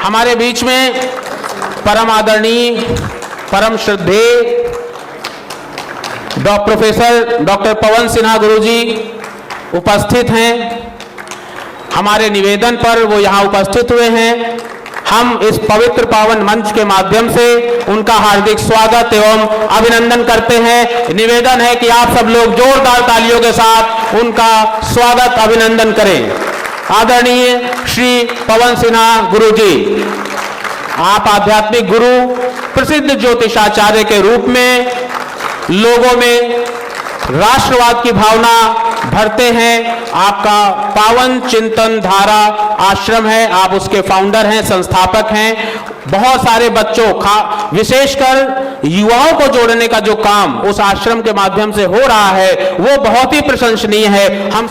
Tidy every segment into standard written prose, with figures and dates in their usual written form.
हमारे बीच में परम आदरणीय, परम श्रद्धेय प्रोफेसर डॉक्टर पवन सिन्हा गुरुजी उपस्थित हैं। हमारे निवेदन पर वो यहाँ उपस्थित हुए हैं। हम इस पवित्र पावन मंच के माध्यम से उनका हार्दिक स्वागत एवं अभिनंदन करते हैं। निवेदन है कि आप सब लोग जोरदार तालियों के साथ उनका स्वागत अभिनंदन करें। आदरणीय श्री पवन सिन्हा गुरु जी, आप आध्यात्मिक गुरु, प्रसिद्ध ज्योतिषाचार्य के रूप में लोगों में राष्ट्रवाद की भावना भरते हैं। आपका पावन चिंतन धारा आश्रम है, आप उसके फाउंडर हैं, संस्थापक हैं। बहुत सारे बच्चों, विशेषकर युवाओं को जोड़ने का जो काम उस आश्रम के माध्यम से हो रहा है वो बहुत ही प्रशंसनीय है। हम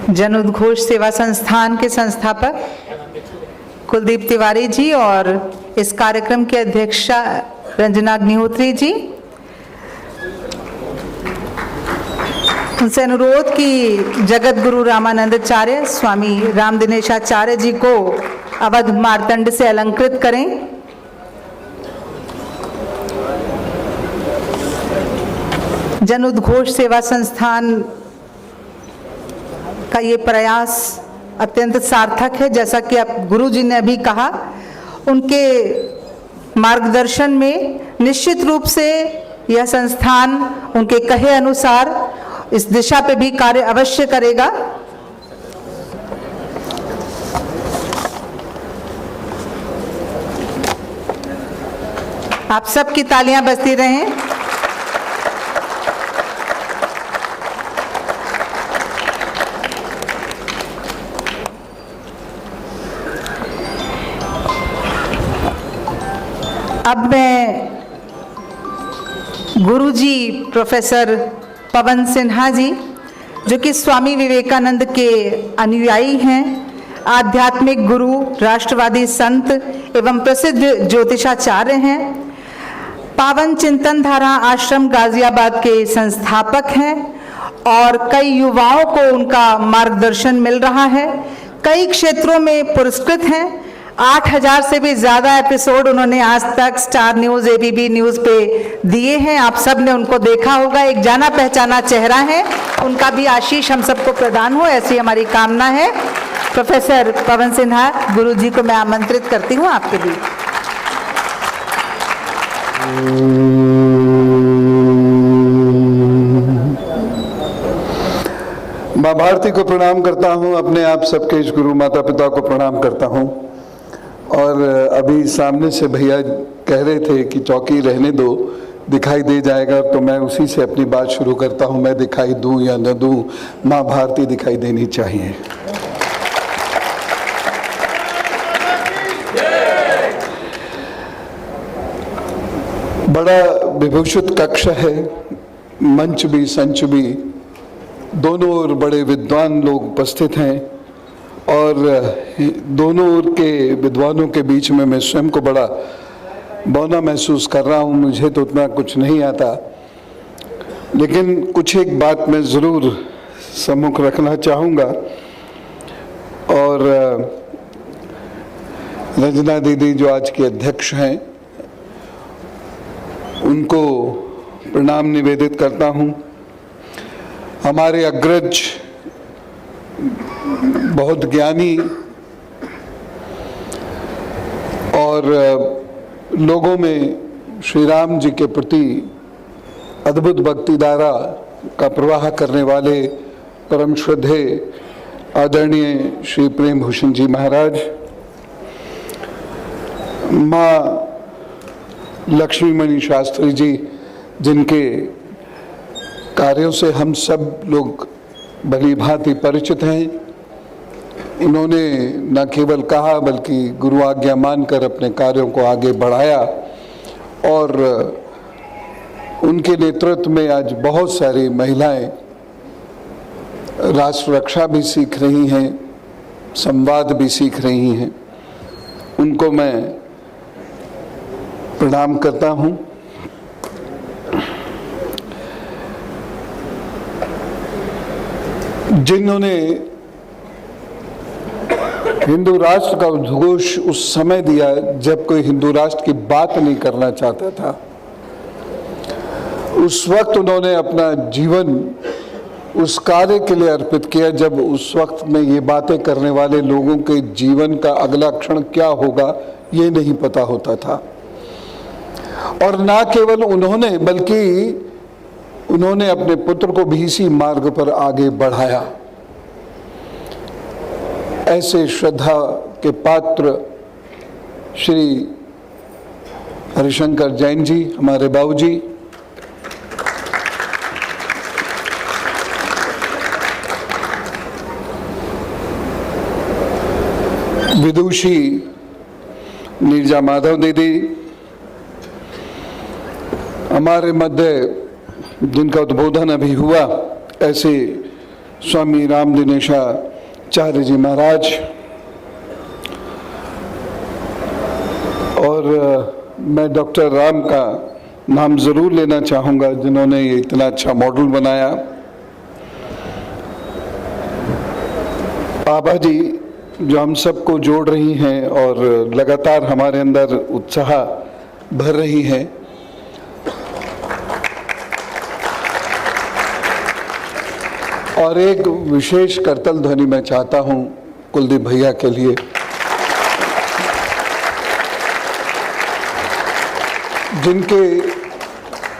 जन उद्घोष सेवा संस्थान के संस्थापक कुलदीप तिवारी जी और इस कार्यक्रम की अध्यक्षा रंजना अग्निहोत्री जी, उनसे अनुरोध कि जगत गुरु रामानंदाचार्य स्वामी राम दिनेशाचार्य जी को अवध मार्तंड से अलंकृत करें। जन उद्घोष सेवा संस्थान का ये प्रयास अत्यंत सार्थक है। जैसा कि आप गुरु जी ने अभी कहा, उनके मार्गदर्शन में निश्चित रूप से यह संस्थान उनके कहे अनुसार इस दिशा पे भी कार्य अवश्य करेगा। आप सबकी तालियां बजती रहें। अब मैं गुरुजी प्रोफेसर पवन सिन्हा जी, जो कि स्वामी विवेकानंद के अनुयायी हैं, आध्यात्मिक गुरु, राष्ट्रवादी संत एवं प्रसिद्ध ज्योतिषाचार्य हैं, पावन चिंतन धारा आश्रम गाजियाबाद के संस्थापक हैं और कई युवाओं को उनका मार्गदर्शन मिल रहा है। कई क्षेत्रों में पुरस्कृत हैं। 8000 से भी ज़्यादा एपिसोड उन्होंने आज तक स्टार न्यूज़, एबीपी न्यूज़ पे दिए हैं। आप सब ने उनको देखा होगा। एक जाना पहचाना चेहरा है। उनका भी आशीष हम सबको प्रदान हो, ऐसी हमारी कामना है। प्रोफेसर पवन सिन्हा गुरु जी को मैं आमंत्रित करती हूँ आपके बीच। माँ भारती को प्रणाम करता हूँ। अपने आप सबके इस गुरु माता पिता को प्रणाम करता हूँ। और अभी सामने से भैया कह रहे थे कि चौकी रहने दो, दिखाई दे जाएगा, तो मैं उसी से अपनी बात शुरू करता हूँ। मैं दिखाई दूँ या न दूँ, माँ भारती दिखाई देनी चाहिए। बड़ा विभूषित कक्ष है, मंच भी संच भी, दोनों ओर बड़े विद्वान लोग उपस्थित हैं और दोनों ओर के विद्वानों के बीच में मैं स्वयं को बड़ा बौना महसूस कर रहा हूँ। मुझे तो उतना कुछ नहीं आता, लेकिन कुछ एक बात मैं ज़रूर सम्मुख रखना चाहूँगा। और रंजना दीदी जो आज की अध्यक्ष हैं, उनको प्रणाम निवेदित करता हूँ। हमारे अग्रज, बहुत ज्ञानी और लोगों में श्री राम जी के प्रति अद्भुत भक्ति धारा का प्रवाह करने वाले परम श्रद्धेय आदरणीय श्री प्रेम भूषण जी महाराज, माँ लक्ष्मीमणि शास्त्री जी, जिनके कार्यों से हम सब लोग भली भांति परिचित हैं। इन्होंने न केवल कहा बल्कि गुरु आज्ञा मानकर अपने कार्यों को आगे बढ़ाया और उनके नेतृत्व में आज बहुत सारी महिलाएं राष्ट्र रक्षा भी सीख रही हैं, संवाद भी सीख रही हैं। उनको मैं प्रणाम करता हूं। जिन्होंने हिंदू राष्ट्र का उद्घोष उस समय दिया जब कोई हिंदू राष्ट्र की बात नहीं करना चाहता था। उस वक्त उन्होंने अपना जीवन उस कार्य के लिए अर्पित किया जब उस वक्त में ये बातें करने वाले लोगों के जीवन का अगला क्षण क्या होगा ये नहीं पता होता था। और ना केवल उन्होंने बल्कि उन्होंने अपने पुत्र को भी इसी मार्ग पर आगे बढ़ाया। ऐसे श्रद्धा के पात्र श्री हरिशंकर जैन जी, हमारे बाबूजी, विदुषी नीरजा माधव दीदी, हमारे मध्य जिनका उद्बोधन अभी हुआ ऐसे स्वामी राम दिनेशाचार्य जी महाराज, और मैं डॉक्टर राम का नाम जरूर लेना चाहूँगा जिन्होंने ये इतना अच्छा मॉडल बनाया। बाबा जी जो हम सबको जोड़ रही हैं और लगातार हमारे अंदर उत्साह भर रही हैं। और एक विशेष करतल ध्वनि मैं चाहता हूं कुलदीप भैया के लिए, जिनके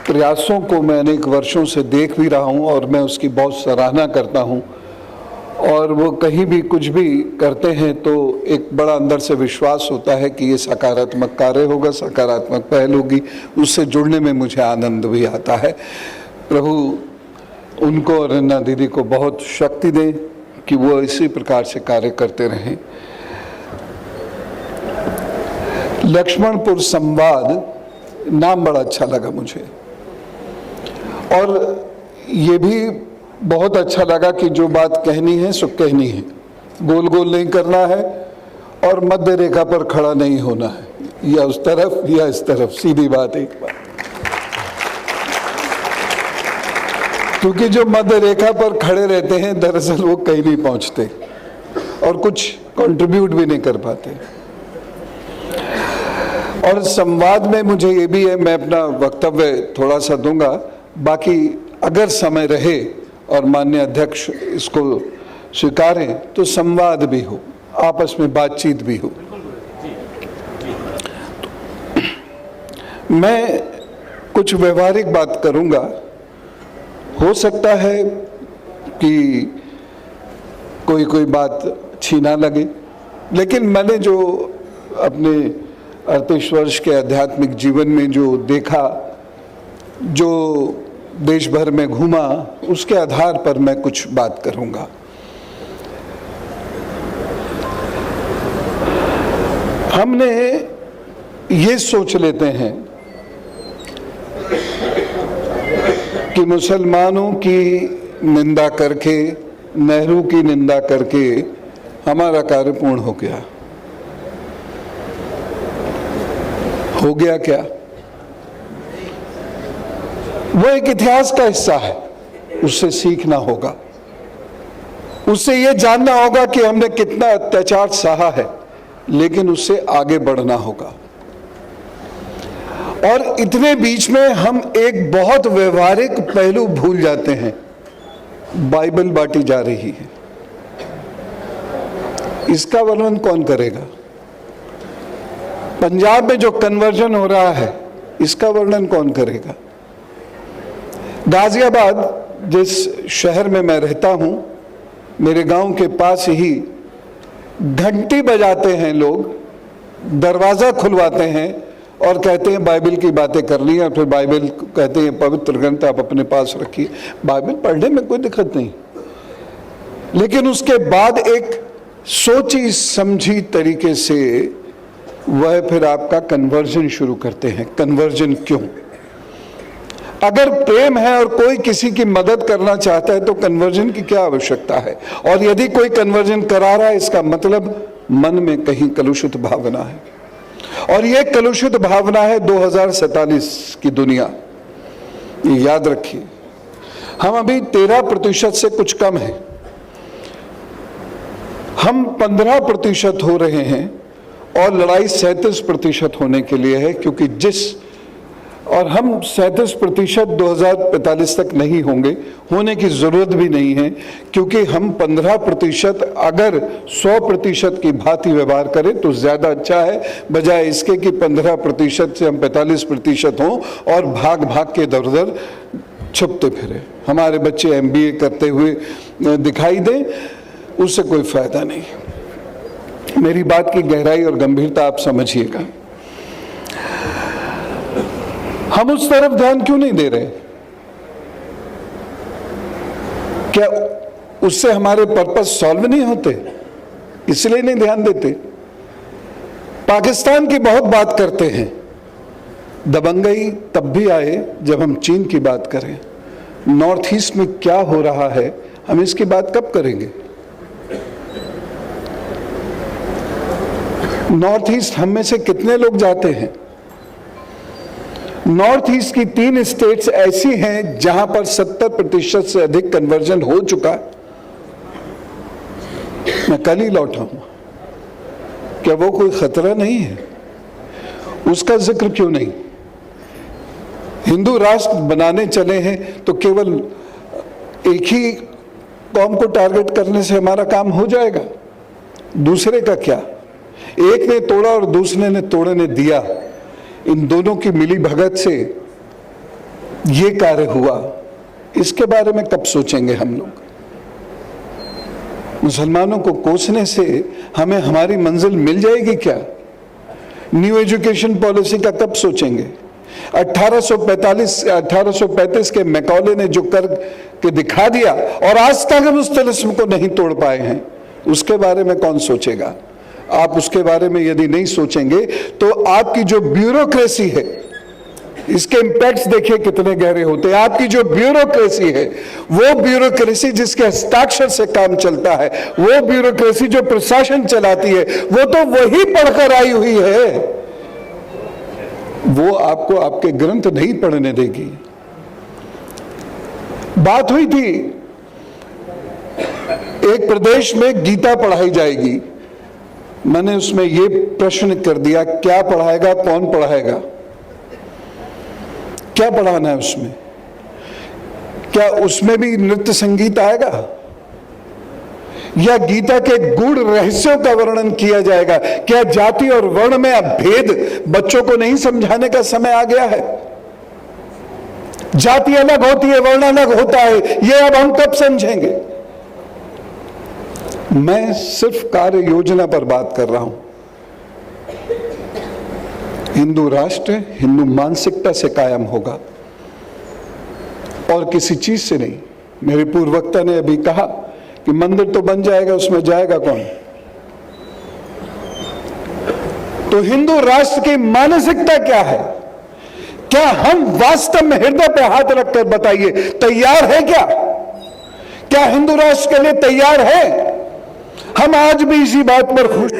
प्रयासों को मैं अनेक वर्षों से देख भी रहा हूं और मैं उसकी बहुत सराहना करता हूं। और वो कहीं भी कुछ भी करते हैं तो एक बड़ा अंदर से विश्वास होता है कि ये सकारात्मक कार्य होगा, सकारात्मक पहल होगी। उससे जुड़ने में मुझे आनंद भी आता है। प्रभु उनको और रन्ना दीदी को बहुत शक्ति दें कि वो इसी प्रकार से कार्य करते रहें। लक्ष्मणपुर संवाद नाम बड़ा अच्छा लगा मुझे, और ये भी बहुत अच्छा लगा कि जो बात कहनी है सो कहनी है, गोल गोल नहीं करना है और मध्य रेखा पर खड़ा नहीं होना है, या उस तरफ या इस तरफ, सीधी बात एक बात। क्योंकि जो मध्य रेखा पर खड़े रहते हैं दरअसल वो कहीं नहीं पहुंचते और कुछ कंट्रीब्यूट भी नहीं कर पाते। और संवाद में मुझे ये भी है, मैं अपना वक्तव्य थोड़ा सा दूंगा, बाकी अगर समय रहे और माननीय अध्यक्ष इसको स्वीकारें तो संवाद भी हो, आपस में बातचीत भी हो। मैं कुछ व्यवहारिक बात करूंगा। हो सकता है कि कोई बात अच्छी ना लगे, लेकिन मैंने जो अपने 38 वर्ष के आध्यात्मिक जीवन में जो देखा, जो देश भर में घूमा, उसके आधार पर मैं कुछ बात करूंगा। हमने ये सोच लेते हैं कि मुसलमानों की निंदा करके, नेहरू की निंदा करके हमारा कार्य पूर्ण हो गया। हो गया क्या? वो एक इतिहास का हिस्सा है, उससे सीखना होगा, उससे ये जानना होगा कि हमने कितना अत्याचार सहा है, लेकिन उससे आगे बढ़ना होगा। और इतने बीच में हम एक बहुत व्यवहारिक पहलू भूल जाते हैं, बाइबल बांटी जा रही है। इसका वर्णन कौन करेगा? पंजाब में जो कन्वर्जन हो रहा है, इसका वर्णन कौन करेगा? गाजियाबाद जिस शहर में मैं रहता हूं, मेरे गांव के पास ही घंटी बजाते हैं लोग, दरवाजा खुलवाते हैं और कहते हैं बाइबल की बातें करनी है, और फिर बाइबल कहते हैं पवित्र ग्रंथ आप अपने पास रखिए। बाइबल पढ़ने में कोई दिक्कत नहीं, लेकिन उसके बाद एक सोची समझी तरीके से वह फिर आपका कन्वर्जन शुरू करते हैं। कन्वर्जन क्यों? अगर प्रेम है और कोई किसी की मदद करना चाहता है तो कन्वर्जन की क्या आवश्यकता है? और यदि कोई कन्वर्जन करा रहा है, इसका मतलब मन में कहीं कलुषित भावना है, और यह कलुषित भावना है 2047 की दुनिया। ये याद रखिए, हम अभी 13% से कुछ कम है हम 15% हो रहे हैं और लड़ाई 37% होने के लिए है, क्योंकि और हम 37% 2045 तक नहीं होंगे, होने की जरूरत भी नहीं है, क्योंकि हम 15% अगर 100% की भांति व्यवहार करें तो ज्यादा अच्छा है, बजाय इसके कि 15% से हम 45% हों और भाग भाग के इधर उधर छुपते फिरे, हमारे बच्चे MBA करते हुए दिखाई दें, उससे कोई फायदा नहीं। मेरी बात की गहराई और गंभीरता आप समझिएगा। हम उस तरफ ध्यान क्यों नहीं दे रहे? क्या उससे हमारे पर्पस सॉल्व नहीं होते, इसलिए नहीं ध्यान देते? पाकिस्तान की बहुत बात करते हैं, दबंगई तब भी आए जब हम चीन की बात करें। नॉर्थ ईस्ट में क्या हो रहा है, हम इसकी बात कब करेंगे? नॉर्थ ईस्ट हम में से कितने लोग जाते हैं? नॉर्थ ईस्ट की 3 स्टेट्स ऐसी हैं जहां पर 70% से अधिक कन्वर्जन हो चुका। मैं कल ही लौटा हूं, क्या वो कोई खतरा नहीं है? उसका जिक्र क्यों नहीं? हिंदू राष्ट्र बनाने चले हैं तो केवल एक ही कौम को टारगेट करने से हमारा काम हो जाएगा? दूसरे का क्या? एक ने तोड़ा और दूसरे ने तोड़ने दिया, इन दोनों की मिली भगत से ये कार्य हुआ। इसके बारे में कब सोचेंगे हम लोग? मुसलमानों को कोसने से हमें हमारी मंजिल मिल जाएगी क्या? न्यू एजुकेशन पॉलिसी का कब सोचेंगे? 1835 के मैकॉले ने जो कर के दिखा दिया और आज तक हम उस तिलिस्म को नहीं तोड़ पाए हैं, उसके बारे में कौन सोचेगा? आप उसके बारे में यदि नहीं सोचेंगे तो आपकी जो ब्यूरोक्रेसी है, इसके इंपैक्ट्स देखिए कितने गहरे होते हैं। आपकी जो ब्यूरोक्रेसी है, वो ब्यूरोक्रेसी जिसके हस्ताक्षर से काम चलता है, वो ब्यूरोक्रेसी जो प्रशासन चलाती है, वो तो वही पढ़कर आई हुई है, वो आपको आपके ग्रंथ नहीं पढ़ने देगी। बात हुई थी एक प्रदेश में गीता पढ़ाई जाएगी, मैंने उसमें ये प्रश्न कर दिया, क्या पढ़ाएगा, कौन पढ़ाएगा, क्या पढ़ाना है उसमें? क्या उसमें भी नृत्य संगीत आएगा या गीता के गूढ़ रहस्यों का वर्णन किया जाएगा? क्या जाति और वर्ण में अब भेद बच्चों को नहीं समझाने का समय आ गया है? जाति अलग होती है, वर्ण अलग होता है, ये अब हम कब समझेंगे? मैं सिर्फ कार्य योजना पर बात कर रहा हूं। हिंदू राष्ट्र हिंदू मानसिकता से कायम होगा और किसी चीज से नहीं। मेरे पूर्ववक्ता ने अभी कहा कि मंदिर तो बन जाएगा, उसमें जाएगा कौन? तो हिंदू राष्ट्र की मानसिकता क्या है? क्या हम वास्तव में हृदय पे हाथ रखकर बताइए, तैयार है क्या? क्या हिंदू राष्ट्र के लिए तैयार है? हम आज भी इसी बात पर खुश।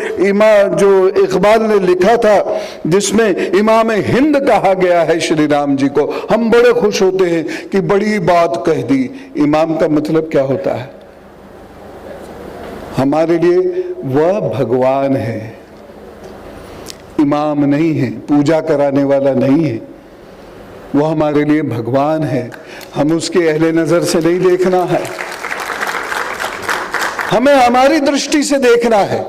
जो इकबाल ने लिखा था जिसमें इमाम हिंद कहा गया है श्री राम जी को, हम बड़े खुश होते हैं कि बड़ी बात कह दी। इमाम का मतलब क्या होता है? हमारे लिए वह भगवान है, इमाम नहीं है, पूजा कराने वाला नहीं है, वह हमारे लिए भगवान है। हम उसके अहले नजर से नहीं देखना है, हमें हमारी दृष्टि से देखना है।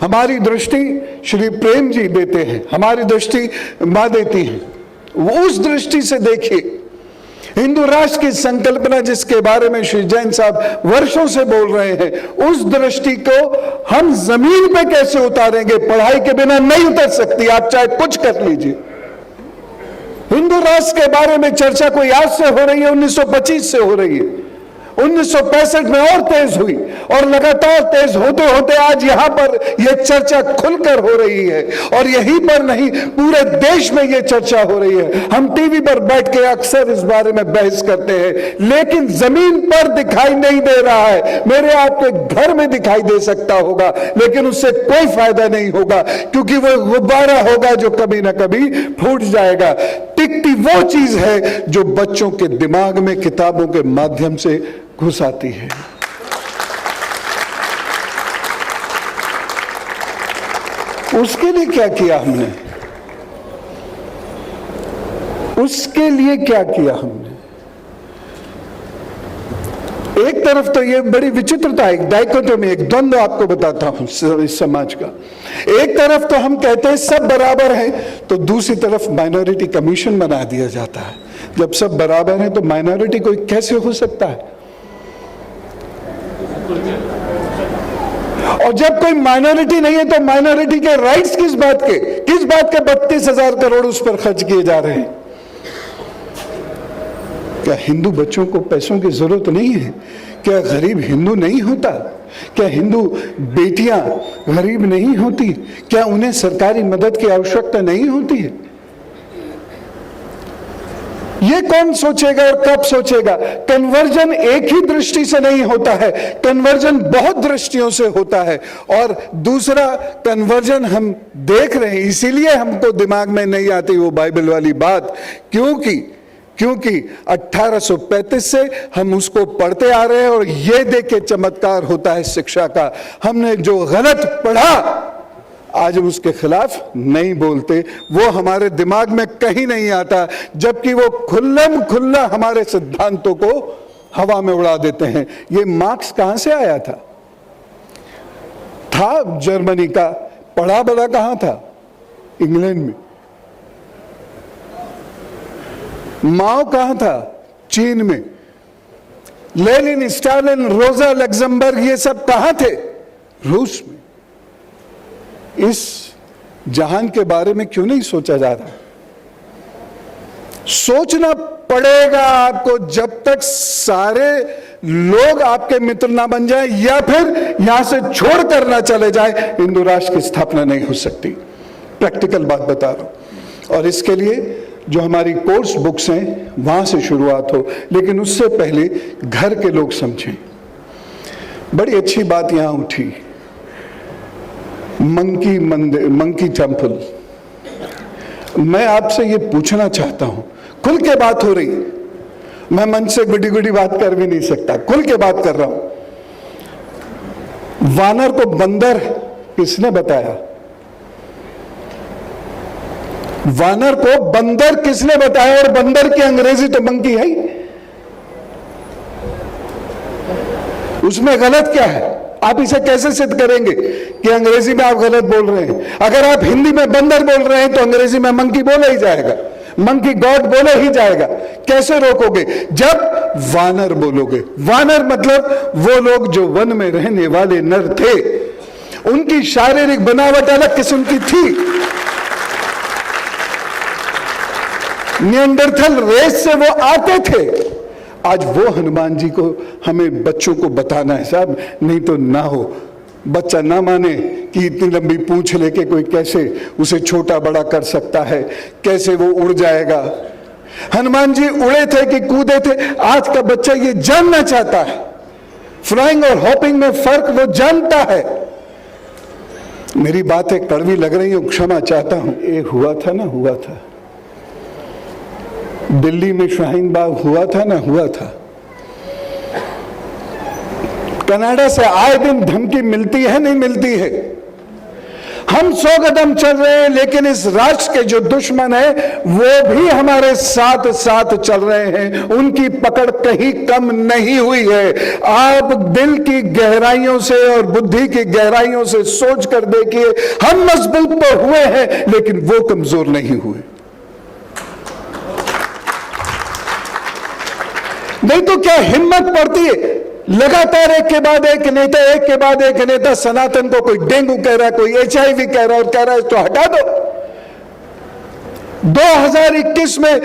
हमारी दृष्टि श्री प्रेम जी देते हैं, हमारी दृष्टि मां देती है, वो उस दृष्टि से देखिए। हिंदू राष्ट्र की संकल्पना जिसके बारे में श्री जैन साहब वर्षों से बोल रहे हैं, उस दृष्टि को हम जमीन पे कैसे उतारेंगे? पढ़ाई के बिना नहीं उतर सकती, आप चाहे कुछ कर लीजिए। हिंदू राष्ट्र के बारे में चर्चा कोई आज से हो रही है, 1925 से हो रही है, 1965 में और तेज हुई और लगातार तेज होते होते आज यहां पर यह चर्चा खुलकर हो रही है। और यहीं पर नहीं, पूरे देश में यह चर्चा हो रही है। हम टीवी पर बैठ के अक्सर इस बारे में बहस करते हैं, लेकिन जमीन पर दिखाई नहीं दे रहा है। मेरे आपके घर में दिखाई दे सकता होगा, लेकिन उससे कोई फायदा नहीं होगा, क्योंकि वो गुब्बारा होगा जो कभी ना कभी फूट जाएगा। टिकती वो चीज है जो बच्चों के दिमाग में किताबों के माध्यम से घुस आती है। उसके लिए क्या किया हमने? उसके लिए क्या किया हमने? एक तरफ तो ये बड़ी विचित्रता है, एक डाइकोटोमी, एक द्वंद्व आपको बताता हूं इस समाज का। एक तरफ तो हम कहते हैं सब बराबर है, तो दूसरी तरफ माइनॉरिटी कमीशन बना दिया जाता है। जब सब बराबर है तो माइनॉरिटी कोई कैसे हो सकता है? और जब कोई माइनॉरिटी नहीं है तो माइनॉरिटी के राइट्स किस बात के 32,000 करोड़ उस पर खर्च किए जा रहे हैं? क्या हिंदू बच्चों को पैसों की जरूरत नहीं है? क्या गरीब हिंदू नहीं होता? क्या हिंदू बेटियां गरीब नहीं होती? क्या उन्हें सरकारी मदद की आवश्यकता नहीं होती है? ये कौन सोचेगा और कब सोचेगा? कन्वर्जन एक ही दृष्टि से नहीं होता है, कन्वर्जन बहुत दृष्टियों से होता है। और दूसरा कन्वर्जन हम देख रहे हैं, इसीलिए हमको दिमाग में नहीं आती वो बाइबल वाली बात, क्योंकि 1835 से हम उसको पढ़ते आ रहे हैं और ये देख के चमत्कार होता है शिक्षा का। हमने जो गलत पढ़ा आज हम उसके खिलाफ नहीं बोलते, वो हमारे दिमाग में कहीं नहीं आता, जबकि वो खुल्लम खुल्ला हमारे सिद्धांतों को हवा में उड़ा देते हैं। ये मार्क्स कहां से आया था जर्मनी का, पढ़ा बड़ा कहां था? इंग्लैंड में। माओ कहां था? चीन में। लेनिन, स्टालिन, रोजा लग्जमबर्ग, ये सब कहां थे? रूस में। इस जहान के बारे में क्यों नहीं सोचा जा रहा? सोचना पड़ेगा आपको, जब तक सारे लोग आपके मित्र ना बन जाए या फिर यहां से छोड़कर ना चले जाए, हिंदू राष्ट्र की स्थापना नहीं हो सकती। प्रैक्टिकल बात बता रहा हूं। और इसके लिए जो हमारी कोर्स बुक्स हैं वहां से शुरुआत हो, लेकिन उससे पहले घर के लोग समझें। बड़ी अच्छी बात यहां उठी, मंकी मंदिर, मंकी टेम्पल। मैं आपसे ये पूछना चाहता हूं, खुल के बात हो रही, मैं मन से गुडी गुडी बात कर भी नहीं सकता, खुल के बात कर रहा हूं। वानर को बंदर किसने बताया? वानर को बंदर किसने बताया? और बंदर की अंग्रेजी तो मंकी है ही। उसमें गलत क्या है? आप इसे कैसे सिद्ध करेंगे कि अंग्रेजी में आप गलत बोल रहे हैं? अगर आप हिंदी में बंदर बोल रहे हैं तो अंग्रेजी में मंकी बोला ही जाएगा, मंकी गॉड बोला ही जाएगा। कैसे रोकोगे? जब वानर बोलोगे। वानर मतलब वो लोग जो वन में रहने वाले नर थे, उनकी शारीरिक बनावट अलग किस्म की थी। निएंडरथल रेस से वो आते थे। आज वो हनुमान जी को हमें बच्चों को बताना है साहब, नहीं तो ना हो। बच्चा ना माने कि इतनी लंबी पूंछ लेके कोई कैसे उसे छोटा बड़ा कर सकता है, कैसे वो उड़ जाएगा। हनुमान जी उड़े थे कि कूदे थे, आज का बच्चा ये जानना चाहता है। फ्लाइंग और हॉपिंग में फर्क वो जानता है। मेरी बातें कड़वी लग रही हो, क्षमा चाहता हूं। ये हुआ था ना, हुआ था दिल्ली में शाहीन बाग, हुआ था ना, हुआ था। कनाडा से आए दिन धमकी मिलती है, नहीं मिलती है? हम 100 कदम चल रहे हैं, लेकिन इस राष्ट्र के जो दुश्मन है वो भी हमारे साथ साथ चल रहे हैं। उनकी पकड़ कहीं कम नहीं हुई है। आप दिल की गहराइयों से और बुद्धि की गहराइयों से सोच कर देखिए, हम मजबूत तो हुए हैं लेकिन वो कमजोर नहीं हुए। नहीं तो क्या हिम्मत पड़ती है लगातार एक के बाद एक नेता सनातन को कोई डेंगू कह रहा है, कोई HIV कह रहा है और कह रहा है तो हटा दो। 2021 में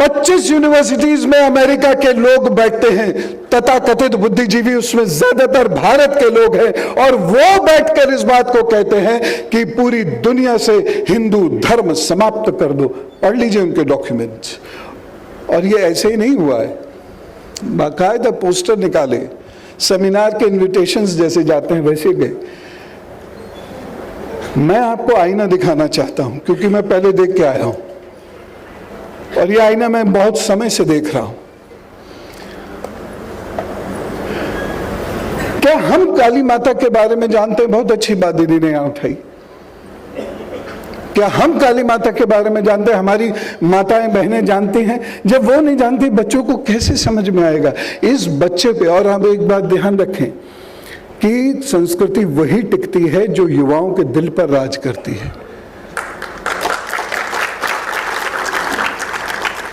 25 यूनिवर्सिटीज में अमेरिका के लोग बैठते हैं, तथाकथित बुद्धिजीवी, उसमें ज्यादातर भारत के लोग हैं, और वो बैठकर इस बात को कहते हैं कि पूरी दुनिया से हिंदू धर्म समाप्त कर दो। पढ़ लीजिए उनके डॉक्यूमेंट्स। और ये ऐसे ही नहीं हुआ है, बाकायदा पोस्टर निकाले, सेमिनार के इनविटेशंस जैसे जाते हैं वैसे गए। मैं आपको आईना दिखाना चाहता हूं क्योंकि मैं पहले देख के आया हूं और ये आईना मैं बहुत समय से देख रहा हूं। क्या हम काली माता के बारे में जानते हैं? बहुत अच्छी बात दीदी ने यहां उठाई। क्या हम काली माता के बारे में जानते हैं? हमारी माताएं बहनें जानती हैं? जब वो नहीं जानती, बच्चों को कैसे समझ में आएगा? इस बच्चे पे, और हम एक बात ध्यान रखें कि संस्कृति वही टिकती है जो युवाओं के दिल पर राज करती है।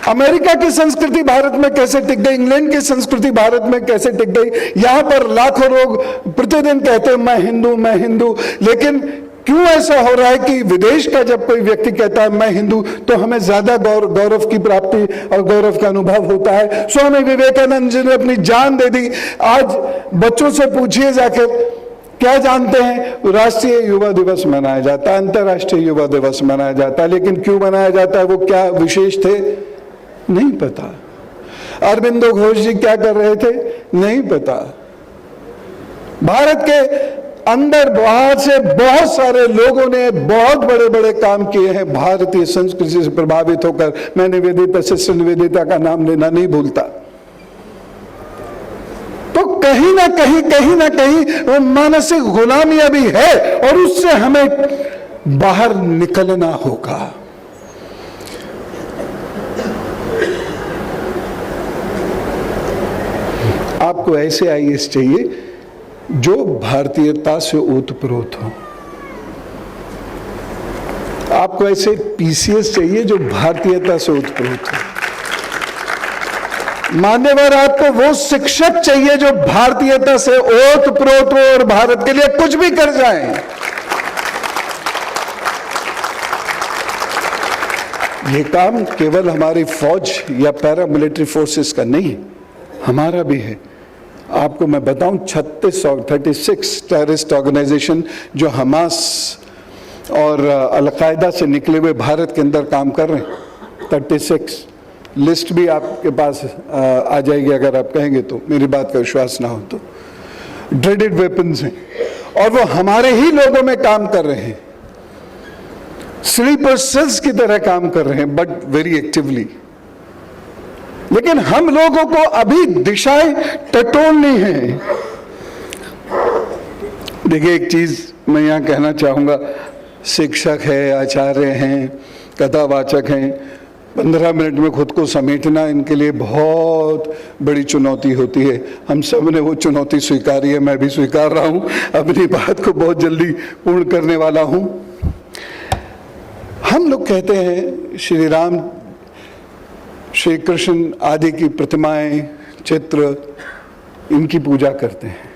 अमेरिका की संस्कृति भारत में कैसे टिक गई, इंग्लैंड की संस्कृति भारत में कैसे टिक गई? यहां पर लाखों लोग प्रतिदिन कहते हैं मैं हिंदू, लेकिन क्यों ऐसा हो रहा है कि विदेश का जब कोई व्यक्ति कहता है मैं हिंदू, तो हमें ज्यादा गौरव की प्राप्ति और गौरव का अनुभव होता है? स्वामी विवेकानंद जी ने अपनी जान दे दी। आज बच्चों से पूछिए जाकर, क्या जानते हैं? राष्ट्रीय युवा दिवस मनाया जाता है, अंतर्राष्ट्रीय युवा दिवस मनाया जाता है, लेकिन क्यों मनाया जाता है? वो क्या विशेष थे? नहीं पता। अरविंदो घोष जी क्या कर रहे थे? नहीं पता। भारत के अंदर बाहर से बहुत सारे लोगों ने बहुत बड़े बड़े काम किए हैं भारतीय संस्कृति से प्रभावित होकर। मैं निवेदिता, सिस्टर निवेदिता का नाम लेना नहीं भूलता। तो कहीं ना कहीं वो मानसिक गुलामी अभी है, और उससे हमें बाहर निकलना होगा। आपको ऐसे आईएएस चाहिए जो भारतीयता से ओतप्रोत हो। आपको ऐसे पीसीएस चाहिए जो भारतीयता से ओतप्रोत हो। मान्यवर, आपको वो शिक्षक चाहिए जो भारतीयता से ओतप्रोत हो और भारत के लिए कुछ भी कर जाएं। ये काम केवल हमारी फौज या पैरामिलिट्री फोर्सेस का नहीं, हमारा भी है। आपको मैं बताऊं, 36 टेररिस्ट ऑर्गेनाइजेशन जो हमास और अलकायदा से निकले हुए भारत के अंदर काम कर रहे हैं, 36 लिस्ट भी आपके पास आ जाएगी अगर आप कहेंगे तो, मेरी बात का विश्वास ना हो तो। ड्रेडेड वेपन्स हैं और वो हमारे ही लोगों में काम कर रहे हैं, स्लीपर सेल्स की तरह काम कर रहे हैं, बट वेरी एक्टिवली। लेकिन हम लोगों को अभी दिशाएं टटोलनी है। देखिए, एक चीज मैं यहां कहना चाहूंगा, शिक्षक है, आचार्य हैं, कथावाचक हैं, 15 मिनट में खुद को समेटना इनके लिए बहुत बड़ी चुनौती होती है। हम सब ने वो चुनौती स्वीकारी है, मैं भी स्वीकार रहा हूं, अपनी बात को बहुत जल्दी पूर्ण करने वाला हूं। हम लोग कहते हैं श्री राम, श्री कृष्ण आदि की प्रतिमाएं, चित्र, इनकी पूजा करते हैं।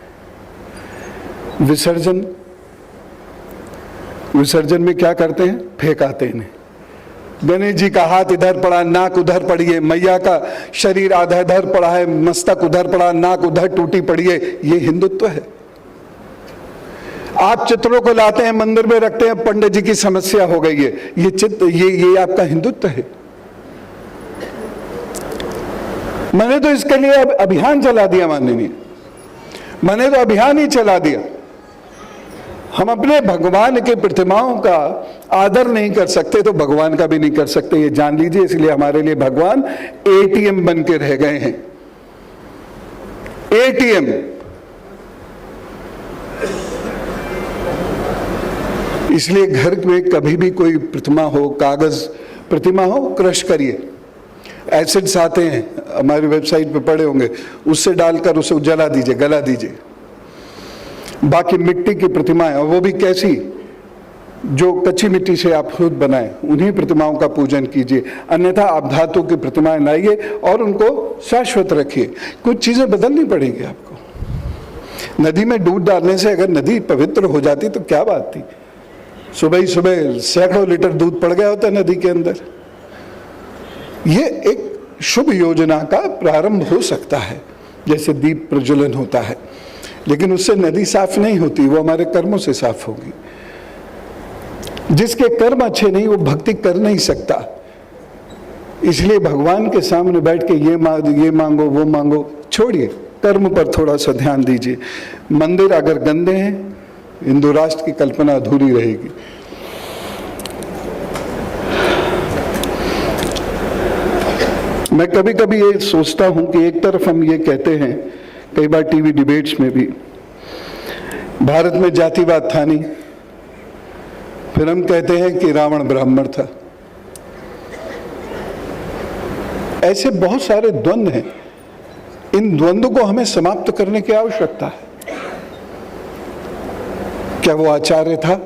विसर्जन में क्या करते हैं? फेंकाते हैं। गणेश जी का हाथ इधर पड़ा, नाक उधर पड़ी है, मैया का शरीर आधा इधर पड़ा है, मस्तक उधर पड़ा, नाक उधर टूटी पड़ी है। ये हिंदुत्व है? आप चित्रों को लाते हैं, मंदिर में रखते हैं, पंडित जी की समस्या हो गई है, ये चित्र, ये आपका हिंदुत्व है? मैंने तो इसके लिए अब अभियान चला दिया, माननीय, मैंने तो अभियान ही चला दिया। हम अपने भगवान के प्रतिमाओं का आदर नहीं कर सकते तो भगवान का भी नहीं कर सकते, ये जान लीजिए। इसलिए हमारे लिए भगवान एटीएम बन के रह गए हैं। एटीएम। इसलिए घर में कभी भी कोई प्रतिमा हो, कागज प्रतिमा हो, क्रश करिए। एसिड्स आते हैं, हमारी वेबसाइट पे पड़े होंगे, उससे डालकर उसे जला दीजिए, गला दीजिए। बाकी मिट्टी की प्रतिमाएं, और वो भी कैसी? जो कच्ची मिट्टी से आप खुद बनाएं, उन्हीं प्रतिमाओं का पूजन कीजिए। अन्यथा आप धातु की प्रतिमाएं लाइए और उनको शाश्वत रखिए। कुछ चीजें बदलनी पड़ेंगी आपको। नदी में दूध डालने से अगर नदी पवित्र हो जाती तो क्या बात थी? सुबह ही सुबह सैकड़ों लीटर दूध पड़ गया होता नदी के अंदर। ये एक शुभ योजना का प्रारंभ हो सकता है, जैसे दीप प्रज्वलन होता है, लेकिन उससे नदी साफ नहीं होती, वो हमारे कर्मों से साफ होगी। जिसके कर्म अच्छे नहीं, वो भक्ति कर नहीं सकता। इसलिए भगवान के सामने बैठ के ये मांगो वो मांगो छोड़िए, कर्म पर थोड़ा सा ध्यान दीजिए। मंदिर अगर गंदे हैं, हिंदू राष्ट्र की कल्पना अधूरी रहेगी। मैं कभी कभी ये सोचता हूं कि एक तरफ हम ये कहते हैं, कई बार टीवी डिबेट्स में भी, भारत में जातिवाद था नहीं, फिर हम कहते हैं कि रावण ब्राह्मण था। ऐसे बहुत सारे द्वंद्व हैं, इन द्वंद्व को हमें समाप्त करने की आवश्यकता है। क्या वो आचार्य था?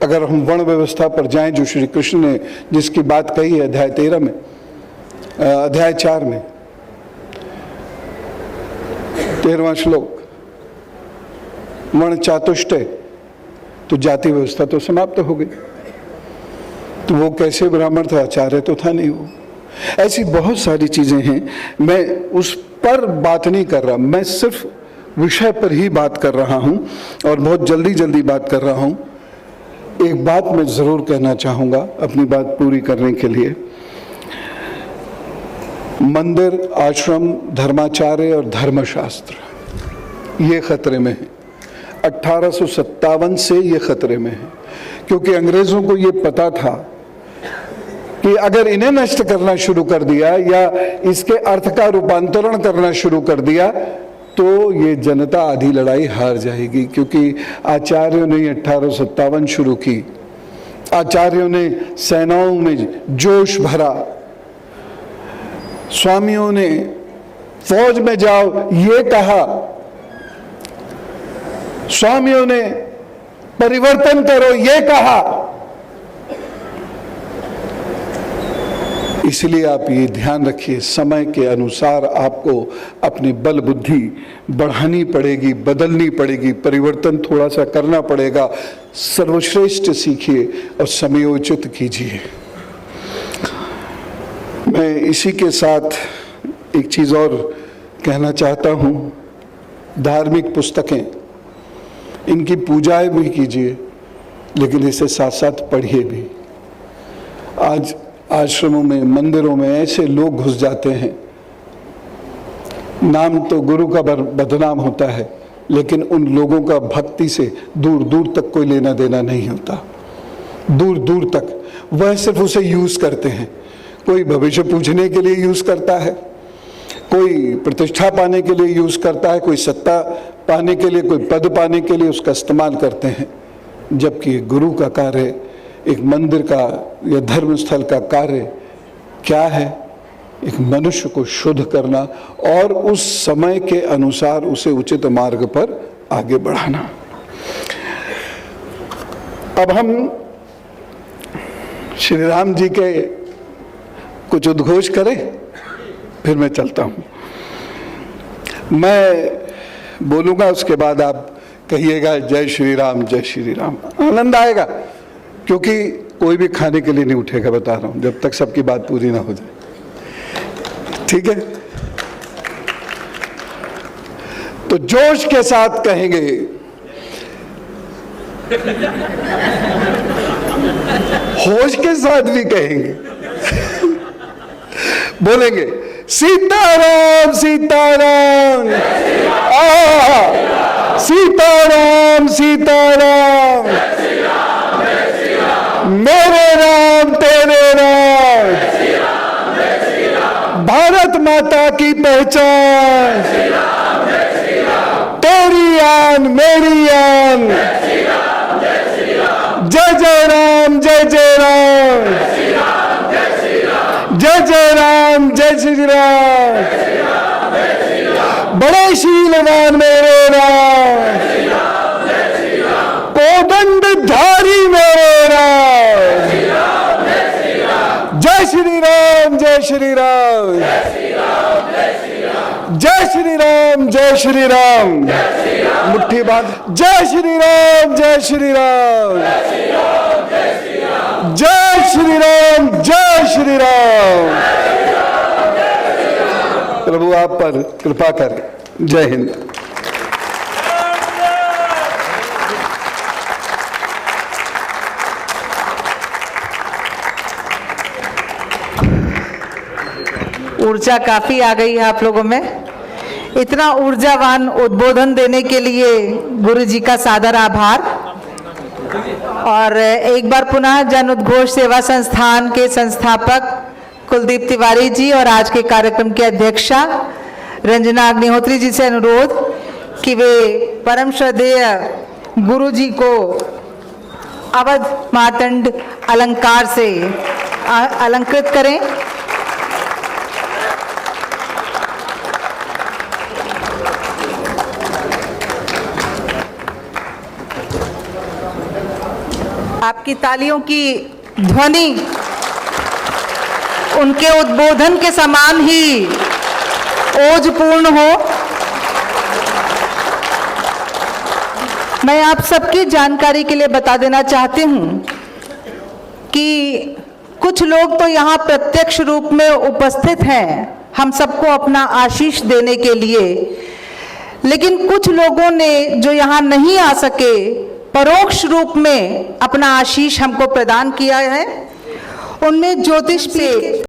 अगर हम वर्ण व्यवस्था पर जाएं, जो श्री कृष्ण ने जिसकी बात कही है अध्याय 13 में, अध्याय 4 में 13वां श्लोक, वर्ण चातुष्टय, तो जाति व्यवस्था तो समाप्त हो गई। तो वो कैसे ब्राह्मण था? आचार्य तो था नहीं वो। ऐसी बहुत सारी चीजें हैं, मैं उस पर बात नहीं कर रहा, मैं सिर्फ विषय पर ही बात कर रहा हूं और बहुत जल्दी जल्दी बात कर रहा हूं। एक बात मैं जरूर कहना चाहूंगा अपनी बात पूरी करने के लिए। मंदिर, आश्रम, धर्माचार्य और धर्मशास्त्र ये खतरे में है। 1857 से ये खतरे में है, क्योंकि अंग्रेजों को ये पता था कि अगर इन्हें नष्ट करना शुरू कर दिया या इसके अर्थ का रूपांतरण करना शुरू कर दिया तो ये जनता आधी लड़ाई हार जाएगी। क्योंकि आचार्यों ने 1857 शुरू की, आचार्यों ने सेनाओं में जोश भरा, स्वामियों ने फौज में जाओ ये कहा, स्वामियों ने परिवर्तन करो ये कहा। इसलिए आप ये ध्यान रखिए, समय के अनुसार आपको अपनी बल बुद्धि बढ़ानी पड़ेगी, बदलनी पड़ेगी, परिवर्तन थोड़ा सा करना पड़ेगा। सर्वश्रेष्ठ सीखिए और समयोचित कीजिए। मैं इसी के साथ एक चीज और कहना चाहता हूं। धार्मिक पुस्तकें, इनकी पूजाएं भी कीजिए, लेकिन इसे साथ साथ पढ़िए भी। आज आश्रमों में, मंदिरों में ऐसे लोग घुस जाते हैं, नाम तो गुरु का बदनाम होता है, लेकिन उन लोगों का भक्ति से दूर दूर तक कोई लेना देना नहीं होता। दूर दूर तक वह सिर्फ उसे यूज करते हैं। कोई भविष्य पूछने के लिए यूज करता है, कोई प्रतिष्ठा पाने के लिए यूज करता है, कोई सत्ता पाने के लिए, कोई पद पाने के लिए उसका इस्तेमाल करते हैं। जबकि गुरु का कार्य, एक मंदिर का या धर्म स्थल का कार्य क्या है? एक मनुष्य को शुद्ध करना और उस समय के अनुसार उसे उचित मार्ग पर आगे बढ़ाना। अब हम श्री राम जी के कुछ उद्घोष करें, फिर मैं चलता हूं। मैं बोलूंगा, उसके बाद आप कहिएगा जय श्री राम, जय श्री राम। आनंद आएगा, क्योंकि कोई भी खाने के लिए नहीं उठेगा, बता रहा हूं, जब तक सबकी बात पूरी ना हो जाए। ठीक है? तो जोश के साथ कहेंगे, होश के साथ भी कहेंगे, बोलेंगे सीताराम सीताराम, सीताराम सीताराम, मेरे राम तेरे राम, भारत माता की पहचान, तेरी आन मेरी आन, जय जय राम जय जय राम, जय जय राम जय श्री राम, बड़े शीलवान मेरे राम, कोदंडधारी मेरे राम, जय श्री राम जय श्री राम, जय श्री राम जय श्री राम, मुट्ठी बांध, जय श्री राम जय श्री राम, जय श्री राम जय श्री राम। प्रभु आप पर कृपा करें। जय हिंद। ऊर्जा काफी आ गई है आप लोगों में। इतना ऊर्जावान उद्बोधन देने के लिए गुरु जी का सादर आभार। और एक बार पुनः जन उद्घोष सेवा संस्थान के संस्थापक कुलदीप तिवारी जी और आज के कार्यक्रम की अध्यक्षा रंजना अग्निहोत्री जी से अनुरोध कि वे परम श्रद्धेय गुरु जी को अवध मार्तंड अलंकार से अलंकृत करें। आपकी तालियों की ध्वनि उनके उद्बोधन के समान ही ओजपूर्ण हो। मैं आप सबकी जानकारी के लिए बता देना चाहती हूँ कि कुछ लोग तो यहाँ प्रत्यक्ष रूप में उपस्थित हैं हम सबको अपना आशीष देने के लिए, लेकिन कुछ लोगों ने जो यहाँ नहीं आ सके परोक्ष रूप में अपना आशीष हमको प्रदान किया है। उनमें ज्योतिष से